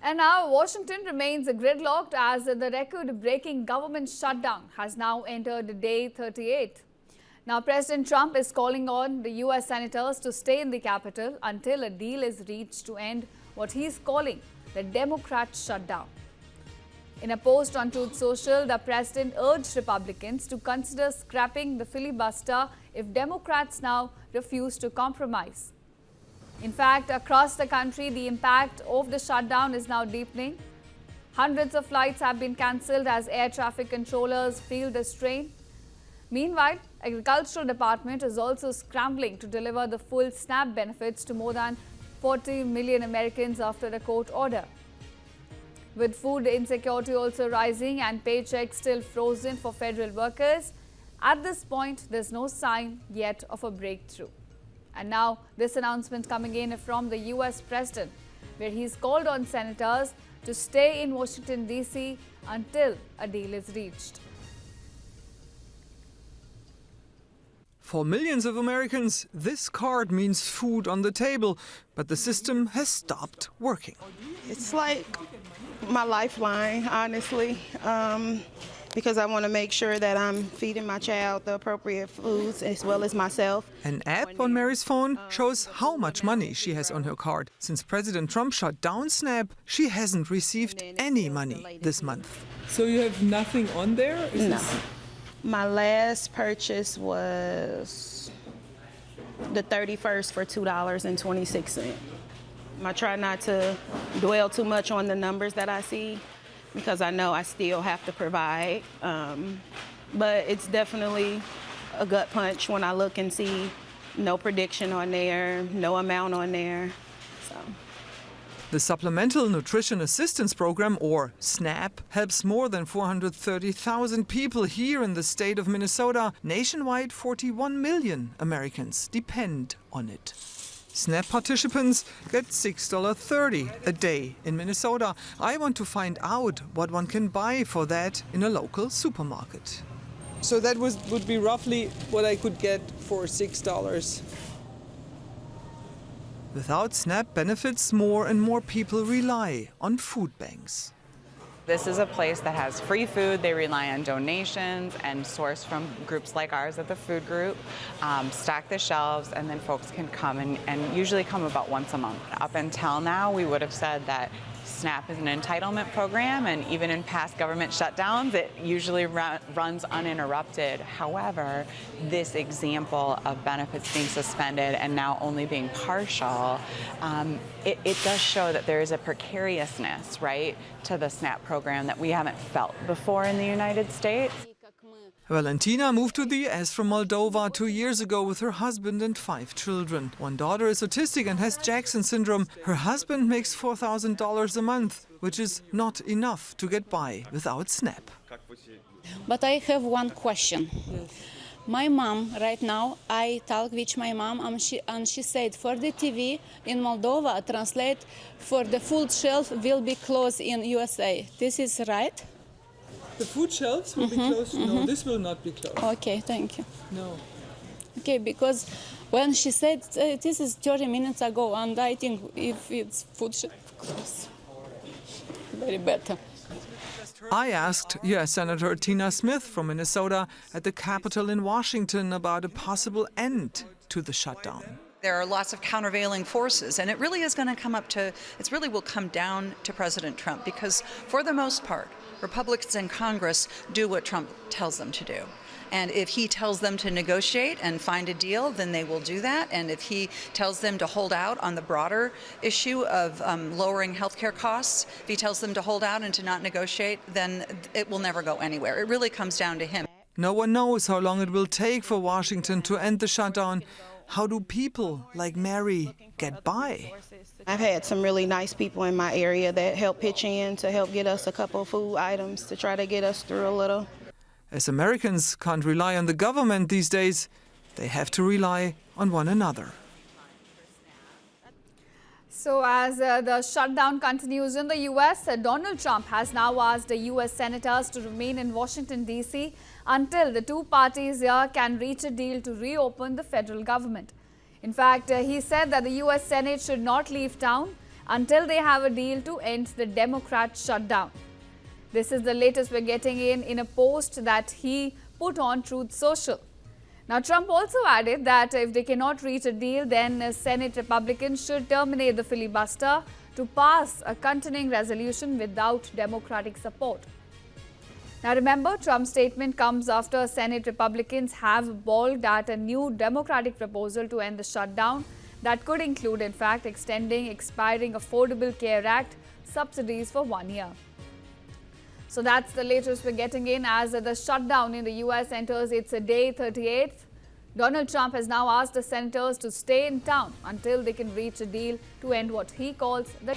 And now Washington remains gridlocked as the record-breaking government shutdown has now entered day 38. Now President Trump is calling on the US senators to stay in the Capitol until a deal is reached to end what he is calling the Democrat shutdown. In a post on Truth Social, the president urged Republicans to consider scrapping the filibuster if Democrats now refuse to compromise. In fact, across the country, the impact of the shutdown is now deepening. Hundreds of flights have been cancelled as air traffic controllers feel the strain. Meanwhile, Agricultural Department is also scrambling to deliver the full SNAP benefits to more than 40 million Americans after a court order. With food insecurity also rising and paychecks still frozen for federal workers, at this point, there's no sign yet of a breakthrough. And now, this announcement coming in from the US President, where he's called on senators to stay in Washington, D.C. until a deal is reached. For millions of Americans, this card means food on the table, but the system has stopped working. It's like my lifeline, honestly, because I want to make sure that I'm feeding my child the appropriate foods as well as myself. An app on Mary's phone shows how much money she has on her card. Since President Trump shut down SNAP, she hasn't received any money this month. So you have nothing on there? No. My last purchase was the 31st for $2.26. I try not to dwell too much on the numbers that I see because I know I still have to provide. But it's definitely a gut punch when I look and see no prediction on there, no amount on there. So. The Supplemental Nutrition Assistance Program, or SNAP, helps more than 430,000 people here in the state of Minnesota. Nationwide, 41 million Americans depend on it. SNAP participants get $6.30 a day in Minnesota. I want to find out what one can buy for that in a local supermarket. So that would be roughly what I could get for $6. Without SNAP benefits, more and more people rely on food banks. This is a place that has free food. They rely on donations and source from groups like ours at the food group, stock the shelves, and then folks can come and usually come about once a month. Up until now, we would have said that SNAP is an entitlement program, and even in past government shutdowns, it usually runs uninterrupted. However, this example of benefits being suspended and now only being partial, it does show that there is a precariousness, right, to the SNAP program that we haven't felt before in the United States. Valentina moved to the US from Moldova 2 years ago with her husband and 5 children. One daughter is autistic and has Jackson syndrome. Her husband makes $4,000 a month, which is not enough to get by without SNAP. But I have one question. My mom, right now, I talk with my mom and she said for the TV in Moldova, translate for the food shelf will be closed in USA. This is right? The food shelves will be closed? No, this will not be closed. Okay, thank you. No. Okay, because when she said this is 30 minutes ago, and I think if it's food shelf closed, very better. I asked US Senator Tina Smith from Minnesota at the Capitol in Washington about a possible end to the shutdown. There are lots of countervailing forces, and it really is going to come up to, it really will come down to President Trump, because for the most part, Republicans in Congress do what Trump tells them to do. And if he tells them to negotiate and find a deal, then they will do that. And if he tells them to hold out on the broader issue of lowering health care costs, if he tells them to hold out and to not negotiate, then it will never go anywhere. It really comes down to him. No one knows how long it will take for Washington to end the shutdown. How do people like Mary get by? I've had some really nice people in my area that help pitch in to help get us a couple of food items to try to get us through a little. As Americans can't rely on the government these days, they have to rely on one another. So as the shutdown continues in the US, Donald Trump has now asked the US senators to remain in Washington, D.C. until the two parties here can reach a deal to reopen the federal government. In fact, he said that the US Senate should not leave town until they have a deal to end the Democrat shutdown. This is the latest we're getting in a post that he put on Truth Social. Now, Trump also added that if they cannot reach a deal, then Senate Republicans should terminate the filibuster to pass a continuing resolution without Democratic support. Now, remember, Trump's statement comes after Senate Republicans have balked at a new Democratic proposal to end the shutdown that could include, in fact, extending expiring Affordable Care Act subsidies for 1 year. So that's the latest we're getting in as the shutdown in the US enters its day 38th. Donald Trump has now asked the senators to stay in town until they can reach a deal to end what he calls the